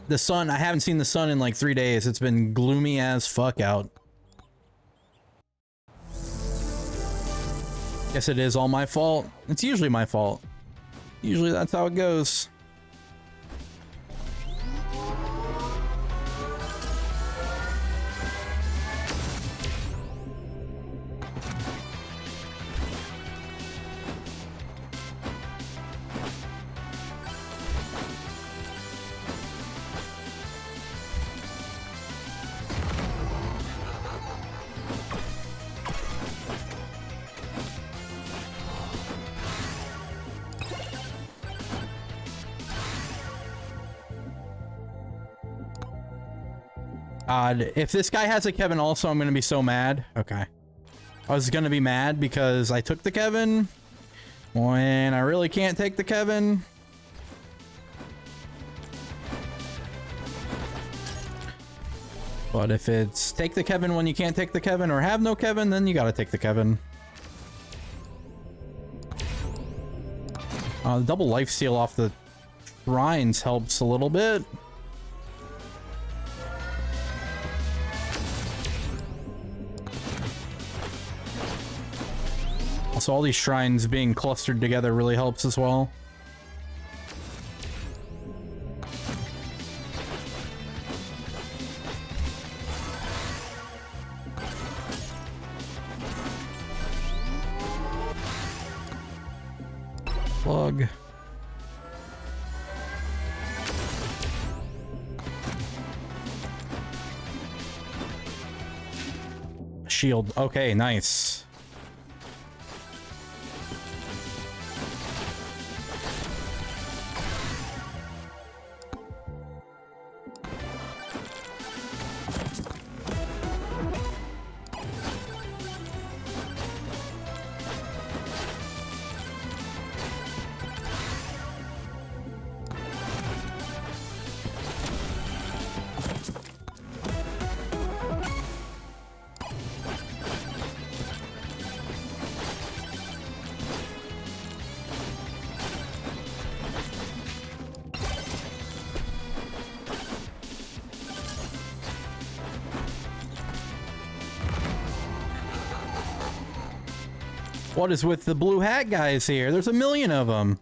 The sun, I haven't seen the sun in like 3 days. It's been gloomy as fuck out. Guess it is all my fault. It's usually my fault. Usually that's how it goes. If this guy has a Kevin also, I'm gonna be so mad. Okay. I was gonna be mad because I took the Kevin when I really can't take the Kevin. But if it's take the Kevin when you can't take the Kevin or have no Kevin, then you gotta take the Kevin. The double lifesteal off the shrines helps a little bit. Also, all these shrines being clustered together really helps as well. Plug. Shield. Okay, nice. What is with the blue hat guys here? There's a million of them.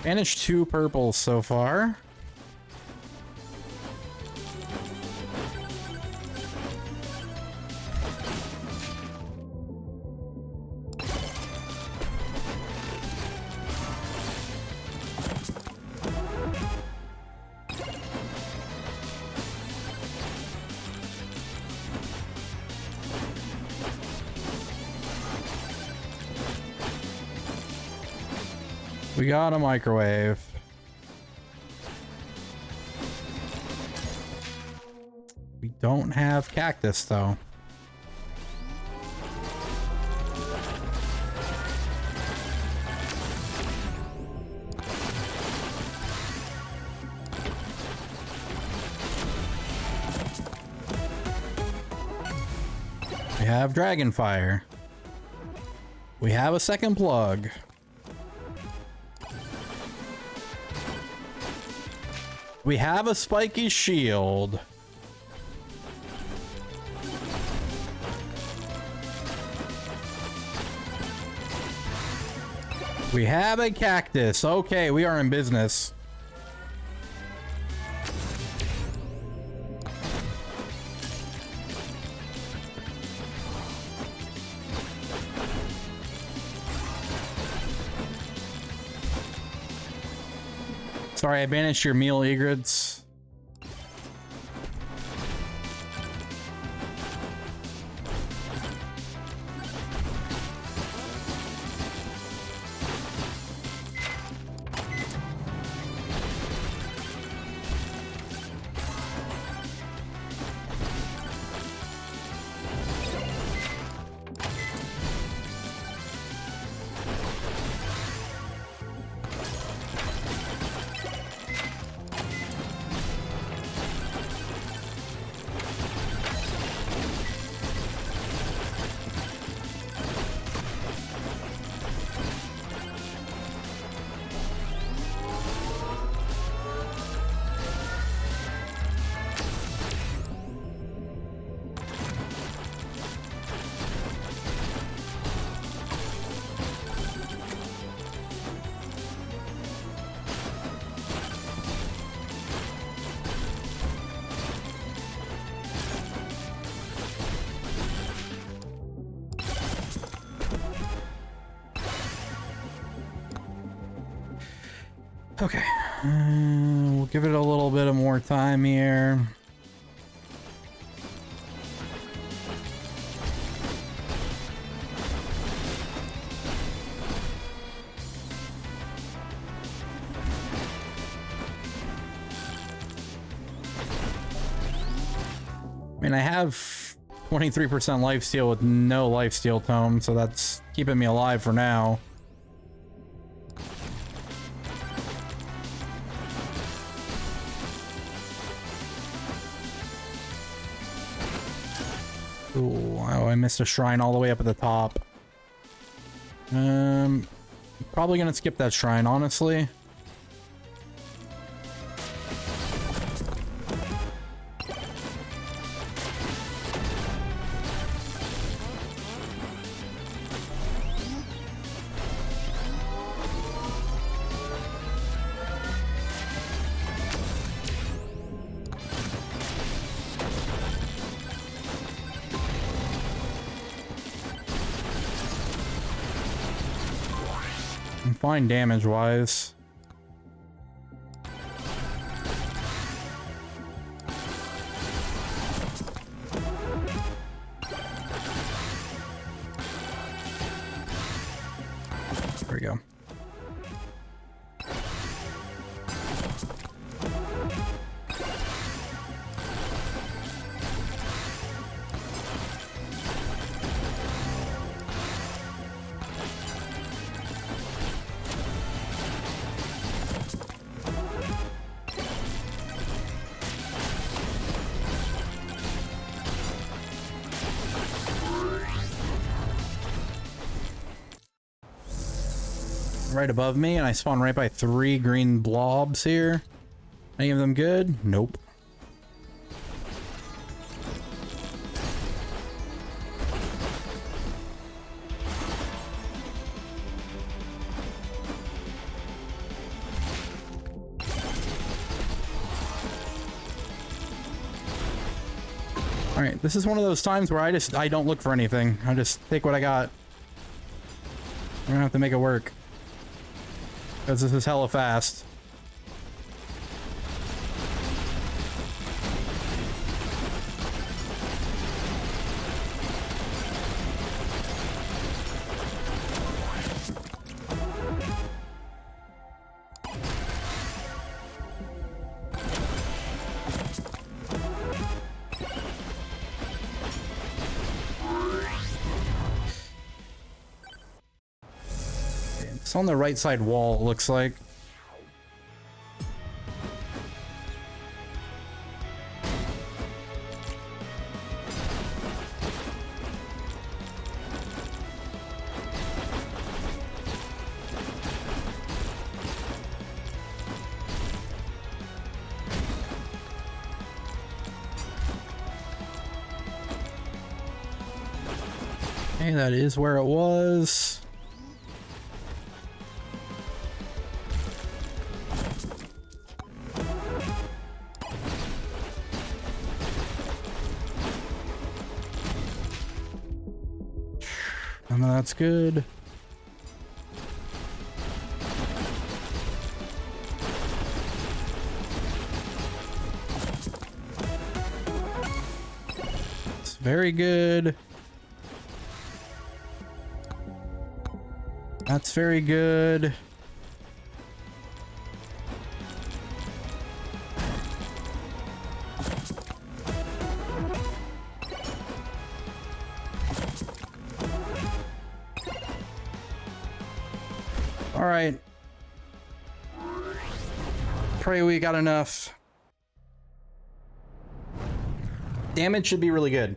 Managed 2 purples so far. We got a microwave. We don't have cactus though. We have Dragonfire. We have a second plug. We have a spiky shield. We have a cactus. Okay, we are in business. Sorry, I banished your meal, egrets. Okay, we'll give it a little bit of more time here. I mean, I have 23% lifesteal with no lifesteal tome, so that's keeping me alive for now. Ooh, oh, I missed a shrine all the way up at the top. Probably gonna skip that shrine, honestly. I'm fine damage-wise. There we go. Right above me, and I spawn right by 3 green blobs here. Any of them good? Nope. All right, this is one of those times where I don't look for anything. I just take what I got. I'm gonna have to make it work. Because this is hella fast. It's on the right side wall, it looks like. Okay, that is where it was. That's good. It's very good. That's very good. All right. Pray we got enough. Damage should be really good.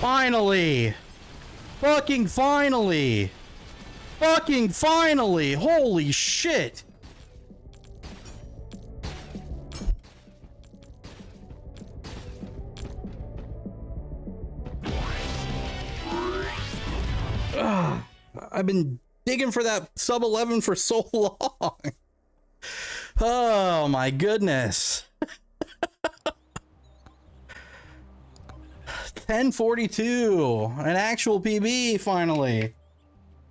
Finally! Fucking finally! Fucking finally! Holy shit! Ugh, I've been digging for that sub 11 for so long. Oh my goodness. 1042, an actual PB finally.